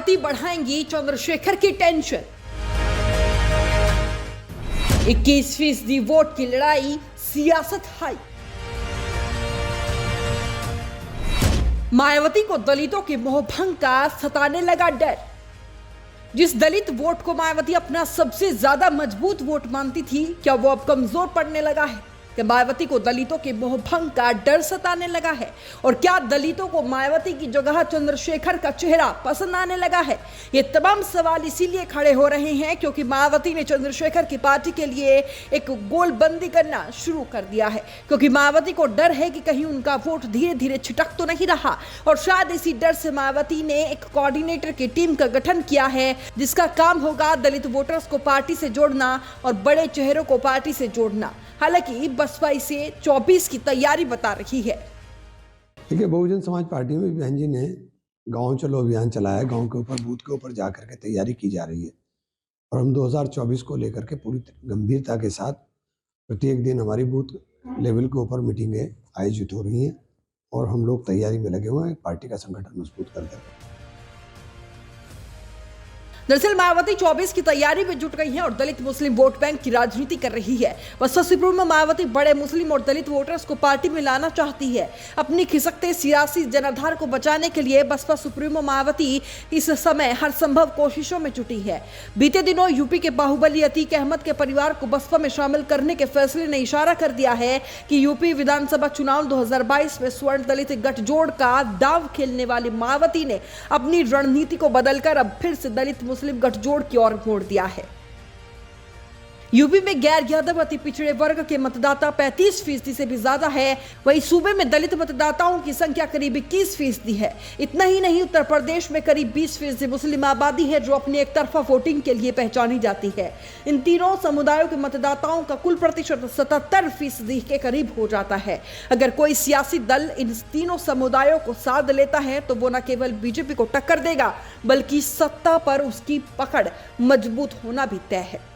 मायावती बढ़ाएंगी चंद्रशेखर की tension. 21% vote की लड़ाई, सियासत हाई। मायावती को दलितों के मोहभंग का सताने लगा डर। जिस दलित वोट को मायावती अपना सबसे ज्यादा मजबूत वोट मानती थी, क्या वो अब कमजोर पड़ने लगा है? क्या मायावती को दलितों के मोहभंग का डर सताने लगा है? और क्या दलितों को मायावती की जगह चंद्रशेखर का चेहरा पसंद आने लगा है? ये तमाम सवाल इसीलिए खड़े हो रहे हैं क्योंकि मायावती ने चंद्रशेखर की पार्टी के लिए एक गोलबंदी करना शुरू कर दिया है। क्योंकि मायावती को डर है कि कहीं उनका वोट धीरे धीरे छिटक तो नहीं रहा, और शायद इसी डर से मायावती ने एक कोऑर्डिनेटर की टीम का गठन किया है, जिसका काम होगा दलित वोटर्स को पार्टी से जोड़ना और बड़े चेहरों को पार्टी से जोड़ना। हालांकि बसपा इसे 24 की तैयारी बता रही है। देखिए, बहुजन समाज पार्टी में बहन जी ने गांव चलो अभियान चलाया। गांव के ऊपर, बूथ के ऊपर जाकर के तैयारी की जा रही है और हम 2024 को लेकर के पूरी गंभीरता के साथ प्रत्येक दिन हमारी बूथ लेवल के ऊपर मीटिंगें आयोजित हो रही हैं और हम लोग तैयारी में लगे हुए हैं पार्टी का संगठन मजबूत करते हैं। दरअसल मायावती 24 की तैयारी में जुट गई है और दलित मुस्लिम वोट बैंक की राजनीति कर रही है। बसपा सुप्रीमो में मायावती बड़े मुस्लिम और दलित वोटर्स को पार्टी में लाना चाहती है। अपनी खिसकते सियासी जनाधार को बचाने के लिए बसपा सुप्रीमो मायावती इस समय हर संभव कोशिशों में जुटी है। बीते दिनों यूपी के बाहुबली अतीक अहमद के परिवार को बसपा में शामिल करने के फैसले ने इशारा कर दिया है कि यूपी विधानसभा चुनाव 2022 में स्वर्ण दलित गठजोड़ का दांव खेलने वाली मायावती ने अपनी रणनीति को बदलकर अब फिर से दलित मुस्लिम गठजोड़ की ओर मोड़ दिया है। यूपी में गैर यादव अति पिछड़े वर्ग के मतदाता 35% से भी ज्यादा है। वहीं सूबे में दलित मतदाताओं की संख्या करीब 21% है। इतना ही नहीं, उत्तर प्रदेश में करीब 20% मुस्लिम आबादी है जो अपनी एक तरफा वोटिंग के लिए पहचानी जाती है। इन तीनों समुदायों के मतदाताओं का कुल प्रतिशत 77% के करीब हो जाता है। अगर कोई सियासी दल इन तीनों समुदायों को साध लेता है तो वो न केवल बीजेपी को टक्कर देगा, बल्कि सत्ता पर उसकी पकड़ मजबूत होना भी तय है।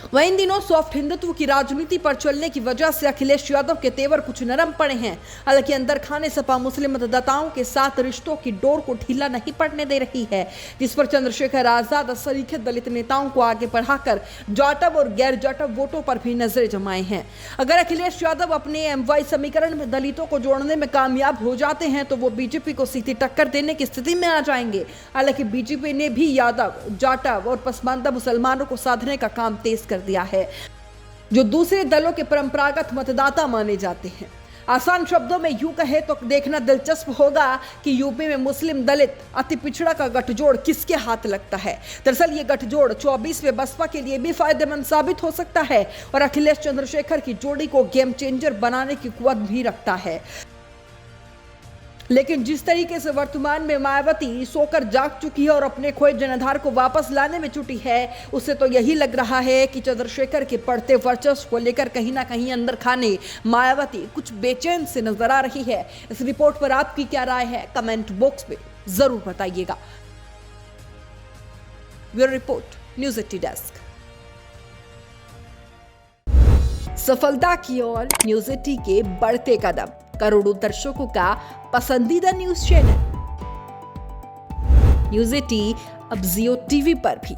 वहीं इन दिनों सॉफ्ट हिंदुत्व की राजनीति पर चलने की वजह से अखिलेश यादव के तेवर कुछ नरम पड़े हैं। हालांकि अंदर खाने सपा मुस्लिम मतदाताओं के साथ रिश्तों की डोर को ढीला नहीं पड़ने दे रही है, जिस पर चंद्रशेखर आजाद सरीखे दलित नेताओं को आगे बढ़ाकर जाटव और गैर जाटव वोटों पर भी नजर जमाए हैं। अगर अखिलेश यादव अपने एमवाई समीकरण में दलितों को जोड़ने में कामयाब हो जाते हैं तो वो बीजेपी को सीधी टक्कर देने की स्थिति में आ जाएंगे। हालांकि बीजेपी ने भी यादव, जाटव और पसमानदा मुसलमानों को साधने का काम तेज कर दिया है, जो दूसरे दलों के परंपरागत मतदाता माने जाते हैं। आसान शब्दों में यूं कहे तो देखना दिलचस्प होगा कि यूपी में मुस्लिम दलित अति पिछड़ा का गठजोड़ किसके हाथ लगता है। दरअसल ये गठजोड़ 24 में बसपा के लिए भी फायदेमंद साबित हो सकता है और अखिलेश चंद्रशेखर की जोड़ी को गेम चेंजर बनाने की कुवत भी रखता है। लेकिन जिस तरीके से वर्तमान में मायावती सोकर जाग चुकी है और अपने खोए जनाधार को वापस लाने में जुटी है, उससे तो यही लग रहा है कि चंद्रशेखर के बढ़ते वर्चस्व को लेकर कहीं ना कहीं अंदर खाने मायावती कुछ बेचैन से नजर आ रही है। इस रिपोर्ट पर आपकी क्या राय है, कमेंट बॉक्स में जरूर बताइएगा। Bureau report, news 80 desk. सफलता की ओर न्यूज 80 के बढ़ते कदम, करोड़ों दर्शकों का पसंदीदा न्यूज चैनल न्यूज 80 अब जियो टीवी पर भी।